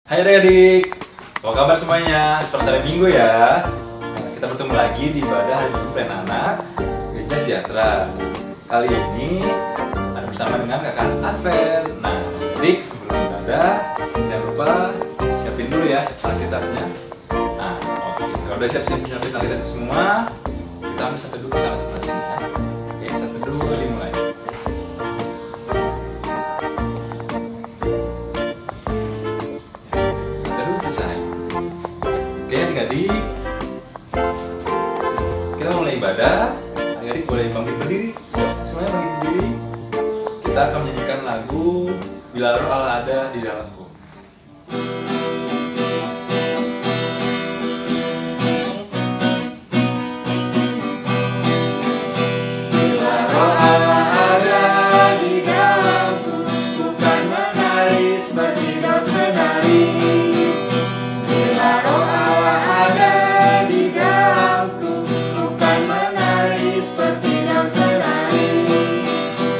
Hai adik-adik, apa kabar semuanya? Selamat hari Minggu ya. Kita bertemu lagi di ibadah hari Minggu Pelayanan Anak Gereja Sejahtera. Kali ini ada bersama dengan kakak Advent. Nah, adik sebelum ibadah jangan lupa siapin dulu ya Alkitabnya. Nah, oke. Kalau udah siapin Alkitab semua, kita ambil satu dulu kita masing-masing ya. Oke, satu dulu dimulai. Oke adik-adik, kita mulai ibadah. Adik-adik boleh bangkit berdiri. Semuanya bangkit berdiri. Kita akan menyanyikan lagu Bila Roh Allah Ada di Dalamku. Bila Roh Allah ada di dalamku, bukan menari seperti daun menari. Bila Roh Allah ada di dalamku, bukan menari seperti daun menari.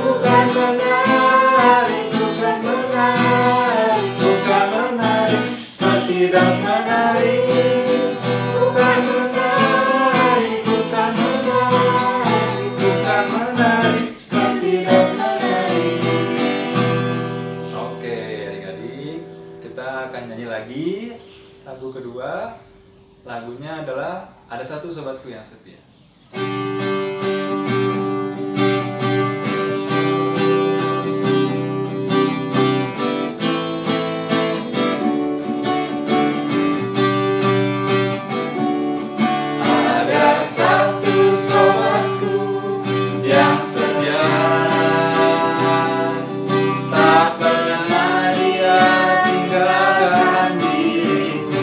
Bukan menari, bukan menari, bukan menari seperti daun menari. Bukan menari, bukan menari, bukan menari seperti daun menari. Oke adik-adik, kita akan nyanyi lagi. Lagu kedua, lagunya adalah Ada Satu Sobatku Yang Setia. Ada satu sobatku yang setia, tak pernah dia tinggalkan diriku.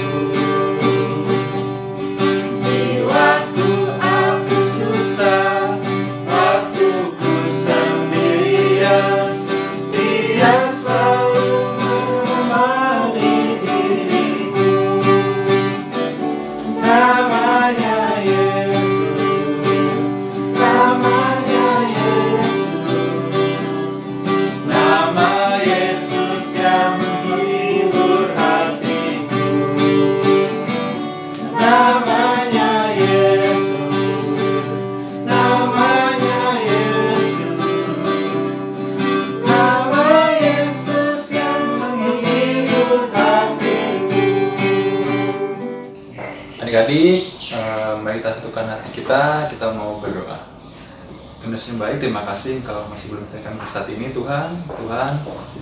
Di waktu aku susah, waktu ku sendirian, dia selalu menemani diriku. Namanya Yesus, namanya Yesus, nama Yesus yang menghibur hatiku. Namanya Yesus, namanya Yesus, nama Yesus yang menghibur hatiku. Adik-adik, mari kita satukan hati kita mau berdoa. Tuhan yang baik, terima kasih kalau masih belum tekan saat ini Tuhan. Tuhan,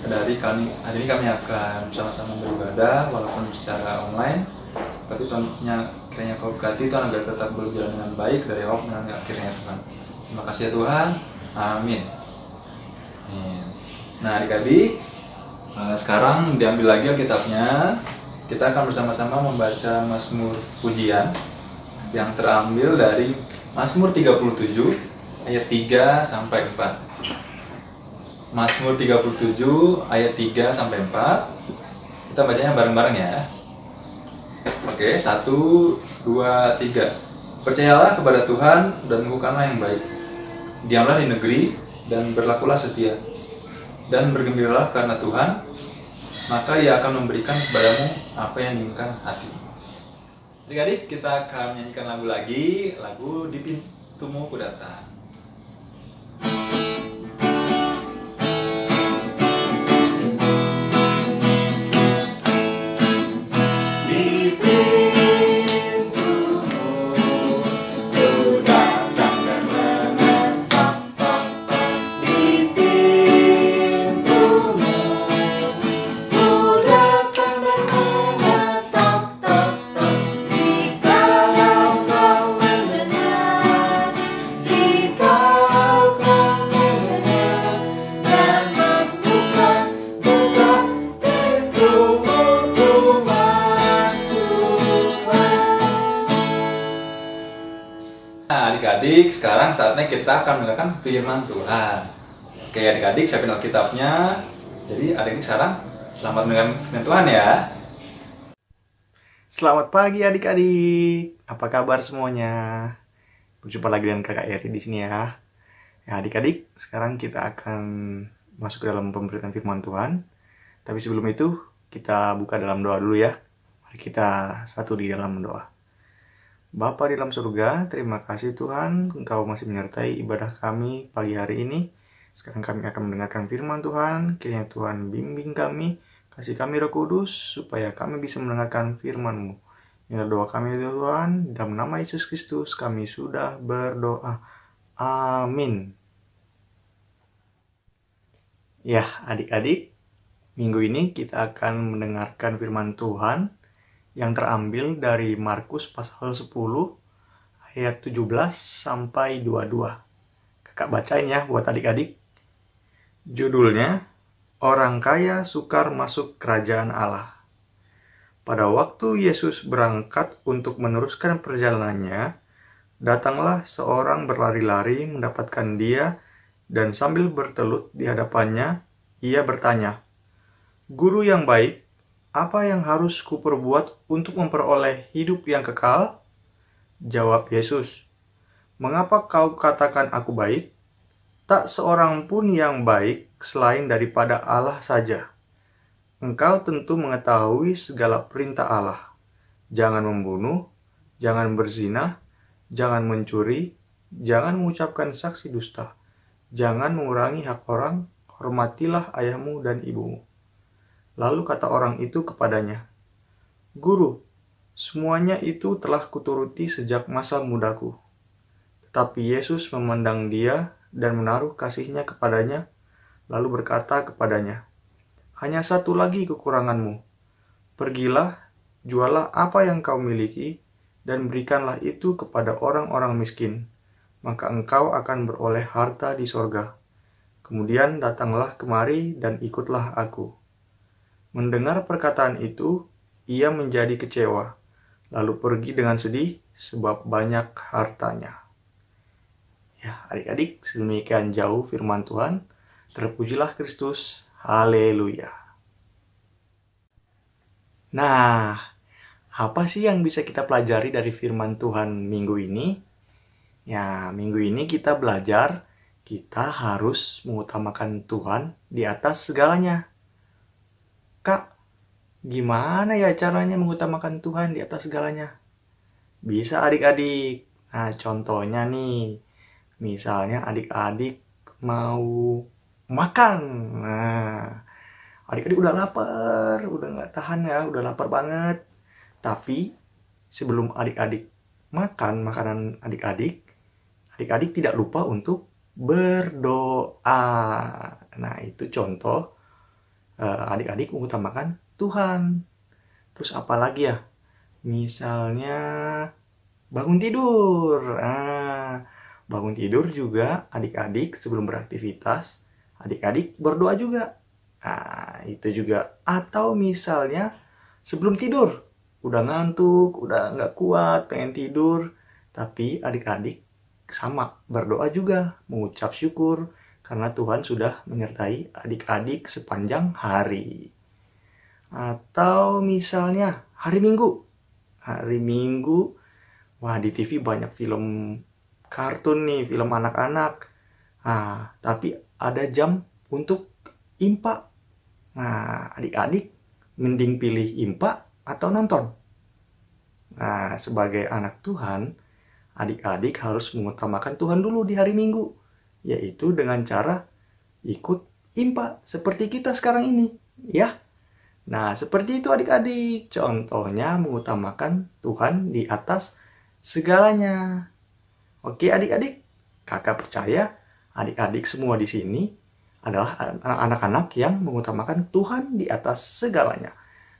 hari ini kami akan bersama-sama beribadah walaupun secara online. Tapi Tuhan, kiranya Kau berkati Tuhan agar tetap berjalan dengan baik dari awal sampai akhirnya Tuhan. Terima kasih ya Tuhan. Amin. Nah adik-adik, sekarang diambil lagi Alkitabnya. Kita akan bersama-sama membaca Mazmur Pujian yang terambil dari Mazmur 37 ayat 3 sampai 4. Mazmur 37 ayat 3 sampai 4. Kita bacanya bareng-bareng ya. Oke, 1, 2, 3. Percayalah kepada Tuhan dan lakukanlah yang baik. Diamlah di negeri dan berlakulah setia. Dan bergembiralah karena Tuhan, maka Ia akan memberikan kepadamu apa yang diinginkan hatimu. Adik-adik, kita akan menyanyikan lagu lagi, lagu Di Pintumu Ku Datang. Nah adik-adik, sekarang saatnya kita akan mendengarkan firman Tuhan. Oke adik-adik, siapin Alkitabnya. Jadi adik-adik sekarang selamat mendengarkan firman Tuhan ya. Selamat pagi adik-adik. Apa kabar semuanya? Berjumpa lagi dengan Kakak Eri di sini ya. Ya adik-adik, sekarang kita akan masuk ke dalam pemberitaan firman Tuhan. Tapi sebelum itu, kita buka dalam doa dulu ya. Mari kita satu di dalam doa. Bapa di dalam surga, terima kasih Tuhan, Engkau masih menyertai ibadah kami pagi hari ini. Sekarang kami akan mendengarkan firman Tuhan, kiranya Tuhan bimbing kami, kasih kami Roh Kudus, supaya kami bisa mendengarkan firman-Mu. Inilah doa kami Tuhan, dalam nama Yesus Kristus kami sudah berdoa. Amin. Ya, adik-adik, minggu ini kita akan mendengarkan firman Tuhan yang terambil dari Markus pasal 10 ayat 17 sampai 22. Kakak bacain ya buat adik-adik. Judulnya, Orang Kaya Sukar Masuk Kerajaan Allah. Pada waktu Yesus berangkat untuk meneruskan perjalanannya, datanglah seorang berlari-lari mendapatkan dia, dan sambil bertelut di hadapannya, ia bertanya, "Guru yang baik, apa yang harus kuperbuat untuk memperoleh hidup yang kekal?" Jawab Yesus, "Mengapa kau katakan aku baik? Tak seorang pun yang baik selain daripada Allah saja. Engkau tentu mengetahui segala perintah Allah. Jangan membunuh, jangan berzina, jangan mencuri, jangan mengucapkan saksi dusta, jangan mengurangi hak orang, hormatilah ayahmu dan ibumu." Lalu kata orang itu kepadanya, "Guru, semuanya itu telah kuturuti sejak masa mudaku." Tetapi Yesus memandang dia dan menaruh kasih-Nya kepadanya, lalu berkata kepadanya, "Hanya satu lagi kekuranganmu. Pergilah, jualah apa yang kau miliki, dan berikanlah itu kepada orang-orang miskin, maka engkau akan beroleh harta di sorga. Kemudian datanglah kemari dan ikutlah aku." Mendengar perkataan itu, ia menjadi kecewa, lalu pergi dengan sedih sebab banyak hartanya. Ya, adik-adik, sedemikian jauh firman Tuhan. Terpujilah Kristus. Haleluya. Nah, apa sih yang bisa kita pelajari dari firman Tuhan minggu ini? Ya, minggu ini kita belajar kita harus mengutamakan Tuhan di atas segalanya. Kak, gimana ya caranya mengutamakan Tuhan di atas segalanya? Bisa adik-adik. Nah, contohnya nih, misalnya adik-adik mau makan. Nah, adik-adik udah lapar, udah nggak tahan ya, udah lapar banget. Tapi sebelum adik-adik makan makanan adik-adik tidak lupa untuk berdoa. Nah, itu contoh adik-adik mengutamakan Tuhan. Terus apa lagi ya? Misalnya bangun tidur. Bangun tidur juga adik-adik sebelum beraktivitas, adik-adik berdoa juga. Itu juga. Atau misalnya sebelum tidur, udah ngantuk, udah nggak kuat, pengen tidur, tapi adik-adik sama berdoa juga, mengucap syukur karena Tuhan sudah menyertai adik-adik sepanjang hari. Atau misalnya hari Minggu. Hari Minggu, wah di TV banyak film kartun nih, film anak-anak. Tapi ada jam untuk impa. Nah, adik-adik mending pilih impa atau nonton. Nah, sebagai anak Tuhan, adik-adik harus mengutamakan Tuhan dulu di hari Minggu, yaitu dengan cara ikut impa seperti kita sekarang ini, ya. Nah, seperti itu adik-adik. Contohnya mengutamakan Tuhan di atas segalanya. Oke adik-adik, kakak percaya adik-adik semua di sini adalah anak-anak yang mengutamakan Tuhan di atas segalanya.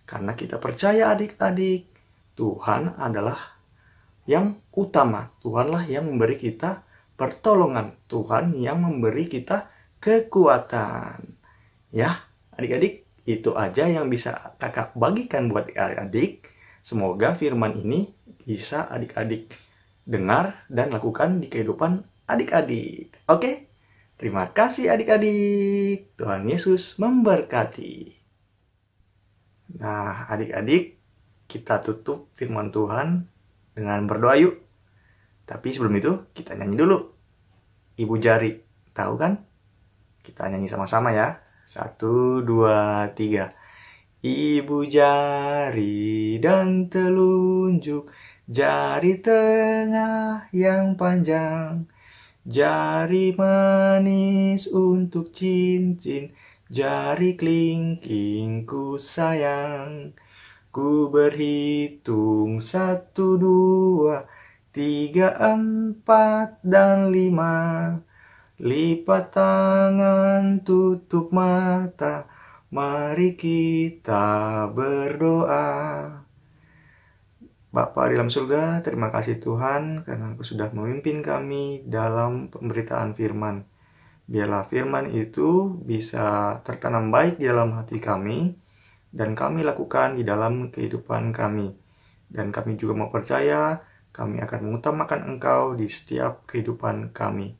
Karena kita percaya adik-adik, Tuhan adalah yang utama. Tuhanlah yang memberi kita pertolongan. Tuhan yang memberi kita kekuatan. Ya, adik-adik, itu aja yang bisa kakak bagikan buat adik-adik. Semoga firman ini bisa adik-adik dengar dan lakukan di kehidupan adik-adik. Oke? Terima kasih adik-adik. Tuhan Yesus memberkati. Nah, adik-adik, kita tutup firman Tuhan dengan berdoa yuk. Tapi sebelum itu, kita nyanyi dulu. Ibu Jari, tahu kan? Kita nyanyi sama-sama ya. 1, 2, 3. Ibu jari dan telunjuk, jari tengah yang panjang, jari manis untuk cincin, jari kelingking ku sayang. Ku berhitung 1, 2, 3, 4, dan 5. Lipat tangan, tutup mata, mari kita berdoa. Bapa di dalam surga, terima kasih Tuhan karena Engkau sudah memimpin kami dalam pemberitaan firman. Biarlah firman itu bisa tertanam baik di dalam hati kami dan kami lakukan di dalam kehidupan kami. Dan kami juga mau percaya kami akan mengutamakan Engkau di setiap kehidupan kami.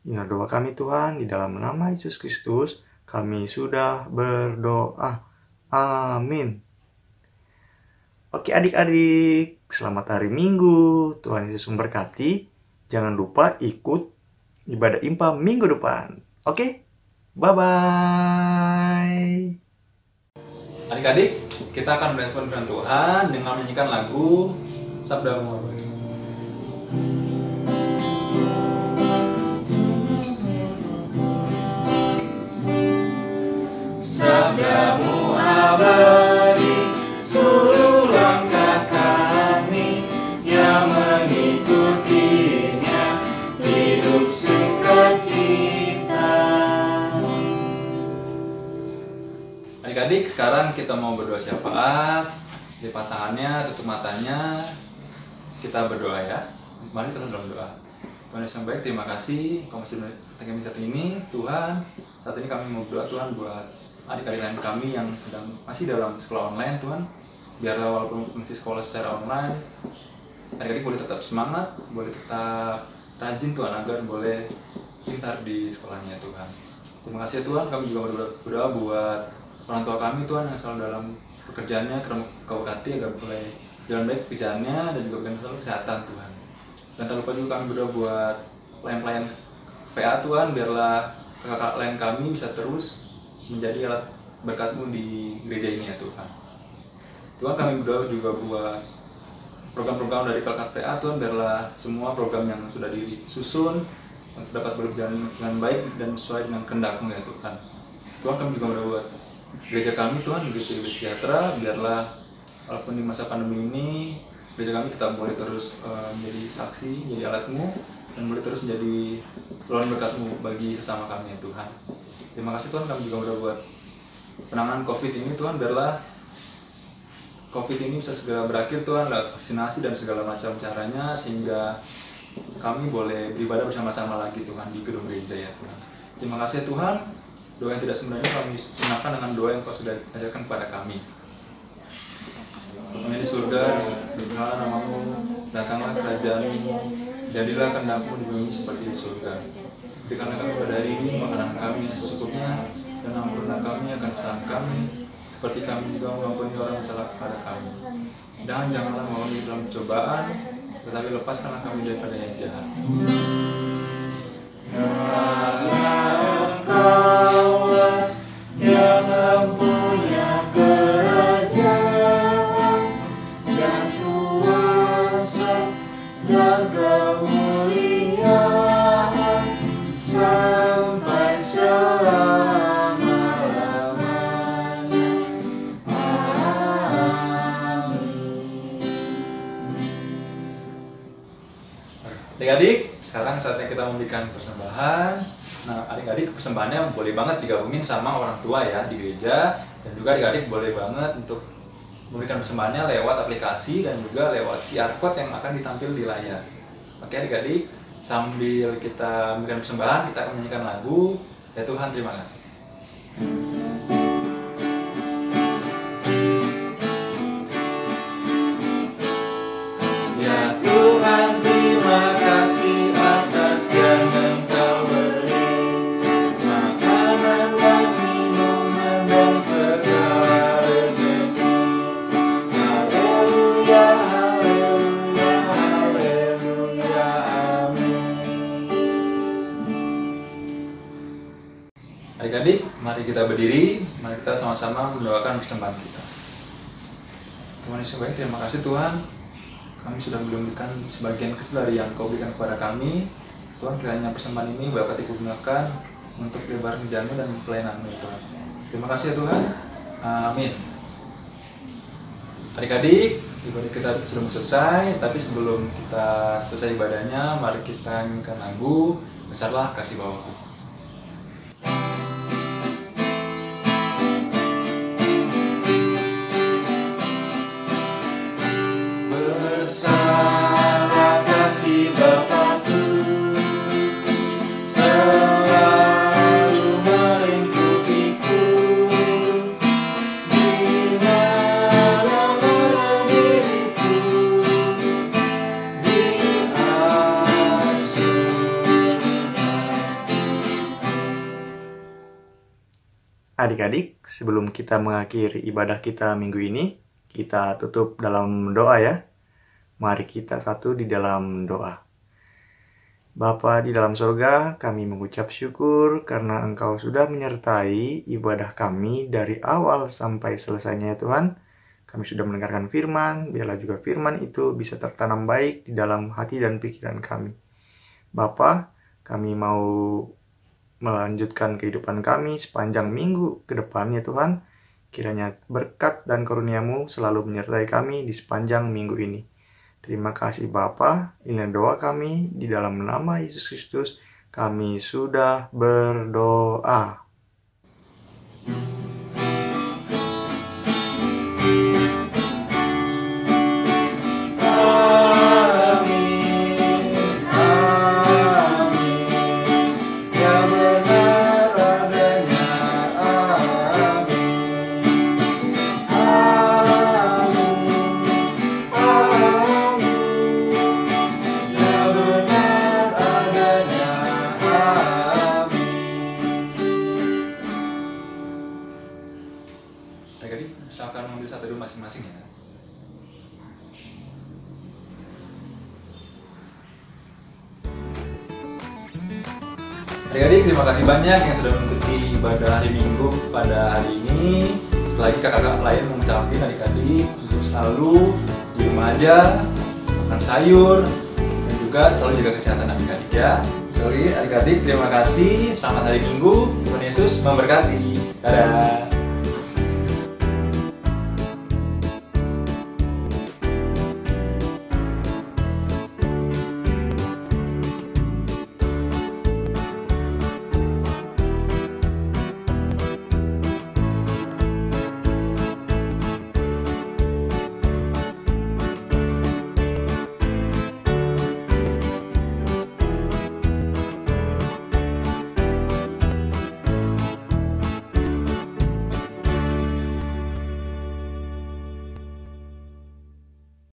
Inilah doa kami Tuhan, di dalam nama Yesus Kristus kami sudah berdoa. Amin. Oke adik-adik, selamat hari Minggu. Tuhan Yesus memberkati. Jangan lupa ikut ibadah IMPA minggu depan. Oke, bye-bye. Adik-adik, kita akan merespon firman Tuhan dengan menyanyikan lagu Sabdamu. Sabdamu abadi, seluruh langkah kami yang mengikutinya, hidup sukacita. Adik-adik, sekarang kita mau berdoa syafaat. Lipat tangannya, tutup matanya, kita berdoa ya. Mari kita dalam doa. Tuhan yang baik, terima kasih Kau masih kami saat ini. Tuhan, saat ini kami mau berdoa Tuhan buat adik-adik lain kami yang masih dalam sekolah online Tuhan. Biarlah walaupun masih sekolah secara online, adik-adik boleh tetap semangat, boleh tetap rajin Tuhan, agar boleh pintar di sekolahnya Tuhan. Terima kasih Tuhan, kami juga berdoa buat orang tua kami Tuhan yang selalu dalam pekerjaannya, Kau berkati agar boleh jalan baik pekerjaannya dan juga selalu kesehatan Tuhan. Dan tak lupa juga kami berdoa buat pelayan-pelayan PA Tuhan, biarlah kakak lain kami bisa terus menjadi alat berkat-Mu di gereja ini ya Tuhan. Tuhan, kami berdoa juga buat program-program dari PLKPA Tuhan, biarlah semua program yang sudah disusun dapat berjalan dengan baik dan sesuai dengan kehendak-Mu ya Tuhan. Tuhan, kami juga berdoa buat gereja kami Tuhan, Gereja Sejahtera, biarlah walaupun di masa pandemi ini gereja kami tetap boleh terus menjadi saksi, jadi alat-Mu, dan boleh terus menjadi saluran berkat-Mu bagi sesama kami ya Tuhan. Terima kasih Tuhan, kami juga berdoa buat penanganan COVID ini Tuhan, biarlah COVID ini bisa segera berakhir Tuhan lewat vaksinasi dan segala macam caranya, sehingga kami boleh beribadah bersama-sama lagi Tuhan di gedung gereja ya Tuhan. Terima kasih Tuhan, doa yang tidak sebenarnya kami gunakan dengan doa yang Kau sudah ajarkan kepada kami. Kami di surga, berdoa nama-Mu, datanglah kerajaan-Mu, jadilah kehendak-Mu di bumi seperti di surga. Berikanlah kami pada hari ini makanan kami yang secukupnya, dan ampunilah kami akan kesalahan kami, seperti kami juga mengampuni orang yang salah kepada kami. Dan janganlah membawa kami dalam cobaan, tetapi lepaskanlah kami daripada yang jahat. Engkaulah yang mempunyai kerajaan dan kuasa dan kemuliaan sampai selama-lamanya. Amin. Adik-adik, sekarang saatnya kita memberikan persembahan. Nah, adik-adik persembahannya boleh banget digabungin sama orang tua ya di gereja, dan juga adik-adik boleh banget untuk memberikan persembahannya lewat aplikasi dan juga lewat QR code yang akan ditampil di layar. Oke adik-adik, sambil kita memberikan persembahan, kita akan menyanyikan lagu Ya Tuhan Terima Kasih. Ya Tuhan, terima kasih atas yang Engkau beri, makanan dan minuman dan segala rezeki. Haleluya, haleluya, haleluya, amin. Adik-adik, mari kita berdiri, mari kita sama-sama mendoakan persembahan kita. Tuhan Yesus baik, terima kasih Tuhan. Kami sudah memberikan sebagian kecil dari yang Kau berikan kepada kami. Tuhan, kiranya persembahan ini Bapak digunakan untuk lebar kerja-Mu dan pelayanan-Mu ya Tuhan. Terima kasih ya Tuhan. Amin. Adik-adik, ibadah kita sudah selesai, tapi sebelum kita selesai ibadahnya, mari kita nyanyikan lagu Besarlah Kasih Bapakku. Besarlah kasih Bapakku, selalu melingkupiku, di mana-mana diriku diasuhnya. Adik-adik, sebelum kita mengakhiri ibadah kita minggu ini, kita tutup dalam doa ya. Mari kita satu di dalam doa. Bapa di dalam surga, kami mengucap syukur karena Engkau sudah menyertai ibadah kami dari awal sampai selesainya ya Tuhan. Kami sudah mendengarkan firman, biarlah juga firman itu bisa tertanam baik di dalam hati dan pikiran kami. Bapa, kami mau melanjutkan kehidupan kami sepanjang minggu ke depan ya Tuhan. Kiranya berkat dan karunia-Mu selalu menyertai kami di sepanjang minggu ini. Terima kasih Bapa, ini doa kami di dalam nama Yesus Kristus. Kami sudah berdoa. Adik-adik, silakan mengambil satu dulu masing-masing ya. Adik-adik, terima kasih banyak yang sudah mengikuti ibadah hari Minggu pada hari ini. Sekali lagi kakak-kakak lain mengucapkan adik-adik untuk selalu di rumah aja, makan sayur, dan juga selalu jaga kesehatan adik-adik ya. Sorry adik-adik, terima kasih. Selamat hari Minggu. Tuhan Yesus memberkati. Dadah.